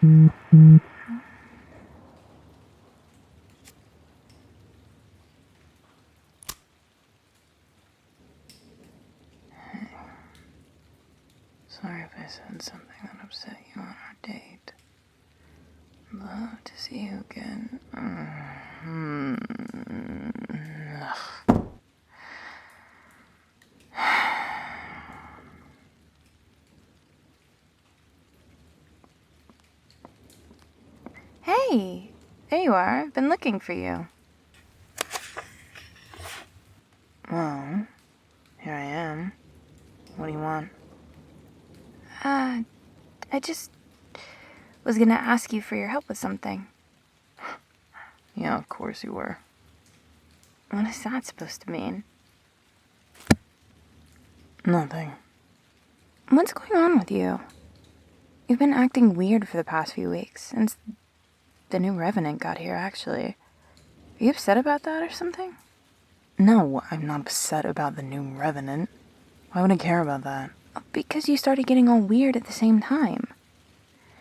Sorry if I said something that upset you on our date. Love to see you again. Hey, there you are. I've been looking for you. Well, here I am. What do you want? I just was gonna ask you for your help with something. Yeah, of course you were. What is that supposed to mean? Nothing. What's going on with you? You've been acting weird for the past few weeks, since the new Revenant got here, actually. Are you upset about that or something? No, I'm not upset about the new Revenant. Why would I care about that? Because you started getting all weird at the same time.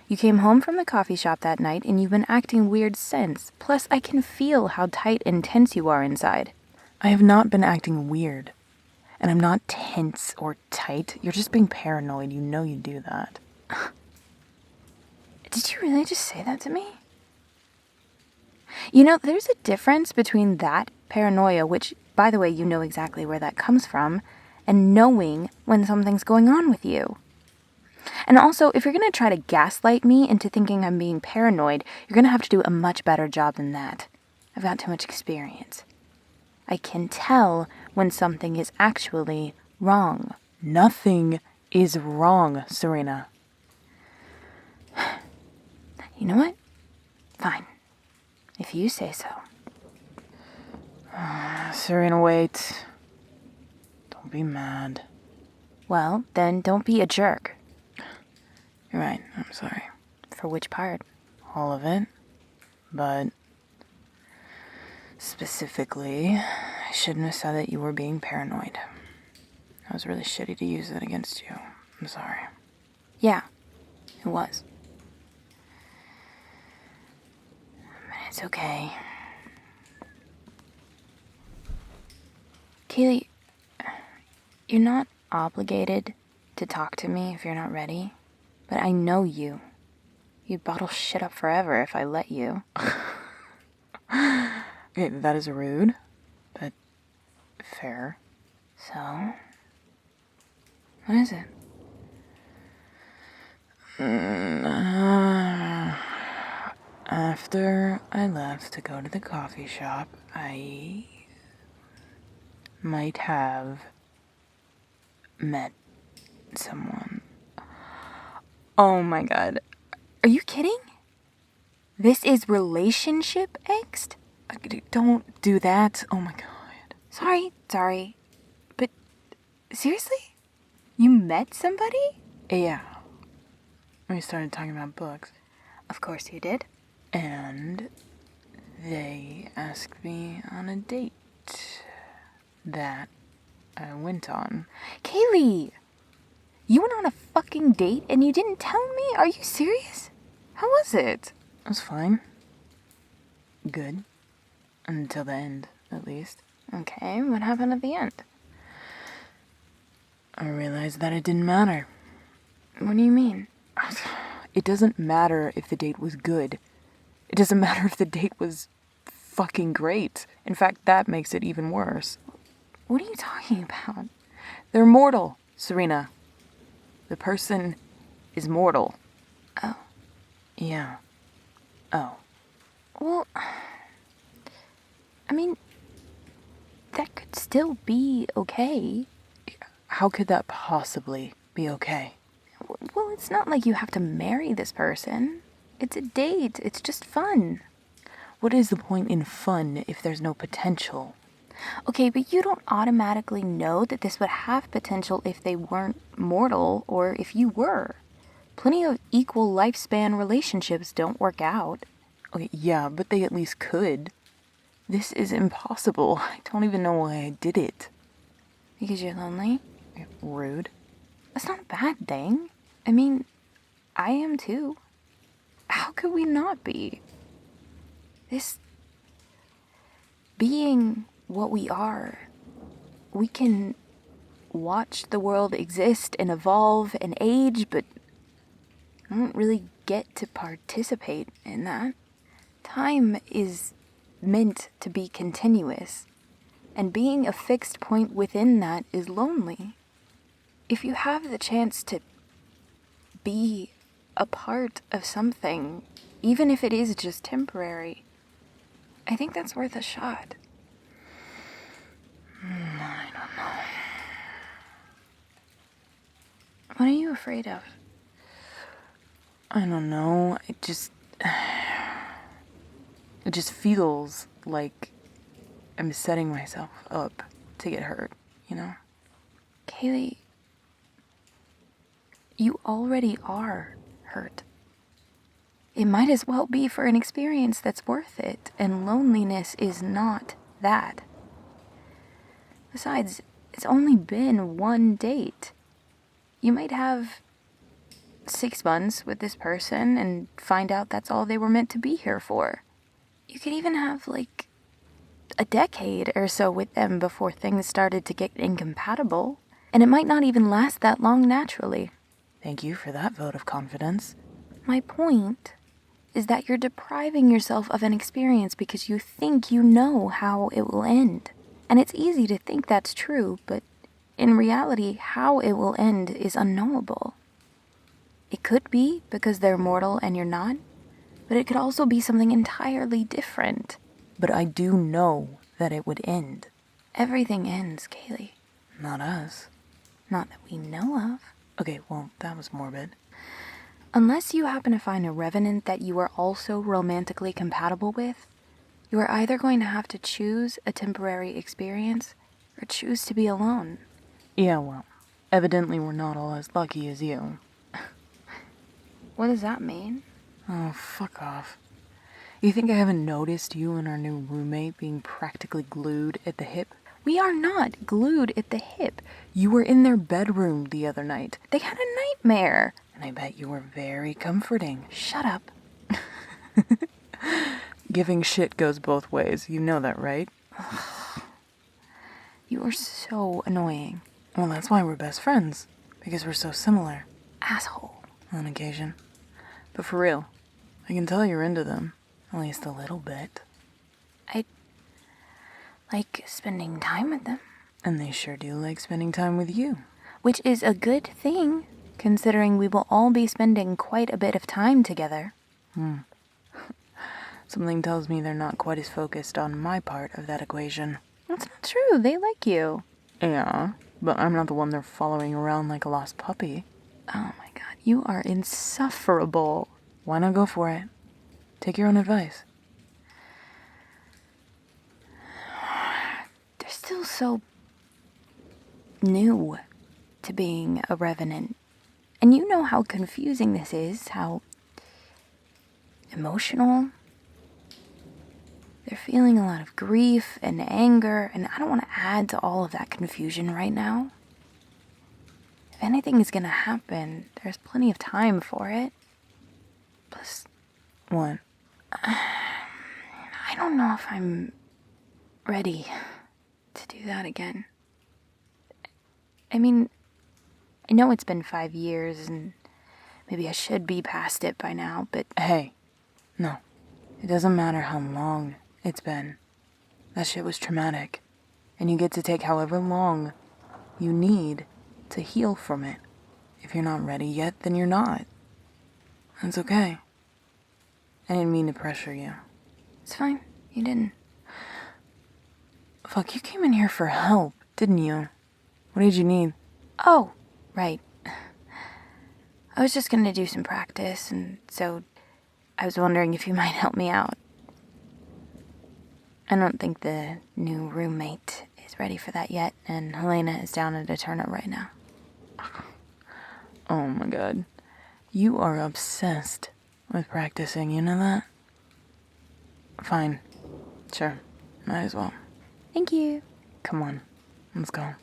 You came home from the coffee shop that night and you've been acting weird since. Plus, I can feel how tight and tense you are inside. I have not been acting weird. And I'm not tense or tight. You're just being paranoid. You know you do that. Did you really just say that to me? You know, there's a difference between that paranoia, which, by the way, you know exactly where that comes from, and knowing when something's going on with you. And also, if you're going to try to gaslight me into thinking I'm being paranoid, you're going to have to do a much better job than that. I've got too much experience. I can tell when something is actually wrong. Nothing is wrong, Serena. You know what? Fine. If you say so. Serena, wait. Don't be mad. Well, then don't be a jerk. You're right, I'm sorry. For which part? All of it. But specifically, I shouldn't have said that you were being paranoid. That was really shitty to use that against you. I'm sorry. Yeah, it was. But it's okay. Kaylee, you're not obligated to talk to me if you're not ready. But I know you. You'd bottle shit up forever if I let you. Okay, that is rude, but fair. So, what is it? After I left to go to the coffee shop, I might have met someone. Oh my god. Are you kidding? This is relationship angst? Don't do that. Oh my god. Sorry. But seriously? You met somebody? Yeah. We started talking about books. Of course you did. And they asked me on a date that I went on. Kaylee! You went on a fucking date and you didn't tell me? Are you serious? How was it? It was fine. Good. Until the end, at least. Okay, what happened at the end? I realized that it didn't matter. What do you mean? It doesn't matter if the date was good. It doesn't matter if the date was fucking great. In fact, that makes it even worse. What are you talking about? They're mortal, Serena. The person is mortal. Oh. Yeah. Oh. Well, I mean, that could still be okay. How could that possibly be okay? Well, it's not like you have to marry this person. It's a date. It's just fun. What is the point in fun if there's no potential? Okay, but you don't automatically know that this would have potential if they weren't mortal or if you were. Plenty of equal lifespan relationships don't work out. Okay, yeah, but they at least could. This is impossible. I don't even know why I did it. Because you're lonely? Rude. That's not a bad thing. I mean, I am too. could we not be? This being what we are, we can watch the world exist and evolve and age, but I don't really get to participate in that. Time is meant to be continuous, and being a fixed point within that is lonely. If you have the chance to be a part of something, even if it is just temporary, I think that's worth a shot. I don't know. What are you afraid of? I don't know. It just feels like I'm setting myself up to get hurt, you know? Kaylee, you already are hurt. It might as well be for an experience that's worth it, and loneliness is not that. Besides, it's only been one date. You might have 6 months with this person and find out that's all they were meant to be here for. You could even have, like, a decade or so with them before things started to get incompatible, and it might not even last that long naturally. Thank you for that vote of confidence. My point is that you're depriving yourself of an experience because you think you know how it will end. And it's easy to think that's true, but in reality, how it will end is unknowable. It could be because they're mortal and you're not, but it could also be something entirely different. But I do know that it would end. Everything ends, Kaylee. Not us. Not that we know of. Okay, well, that was morbid. Unless you happen to find a revenant that you are also romantically compatible with, you are either going to have to choose a temporary experience or choose to be alone. Yeah, well, evidently we're not all as lucky as you. What does that mean? Oh, fuck off. You think I haven't noticed you and our new roommate being practically glued at the hip? We are not glued at the hip. You were in their bedroom the other night. They had a nightmare. And I bet you were very comforting. Shut up. Giving shit goes both ways. You know that, right? You are so annoying. Well, that's why we're best friends. Because we're so similar. Asshole. On occasion. But for real, I can tell you're into them. At least a little bit. I like spending time with them. And they sure do like spending time with you. Which is a good thing, considering we will all be spending quite a bit of time together. Something tells me they're not quite as focused on my part of that equation. That's not true. They like you. Yeah, but I'm not the one they're following around like a lost puppy. Oh my god, you are insufferable. Why not go for it? Take your own advice. They're still so new to being a revenant. And you know how confusing this is, how emotional. They're feeling a lot of grief and anger, and I don't want to add to all of that confusion right now. If anything is going to happen, there's plenty of time for it. Plus, what? I don't know if I'm ready to do that again. I mean, I know it's been 5 years, and maybe I should be past it by now, but... Hey, no. It doesn't matter how long it's been. That shit was traumatic. And you get to take however long you need to heal from it. If you're not ready yet, then you're not. That's okay. I didn't mean to pressure you. It's fine. You didn't. Fuck, you came in here for help, didn't you? What did you need? Oh, right. I was just gonna do some practice, and so I was wondering if you might help me out. I don't think the new roommate is ready for that yet, and Helena is down at a turnip right now. Oh my god. You are obsessed with practicing, you know that? Fine. Sure. Might as well. Thank you. Come on. Let's go.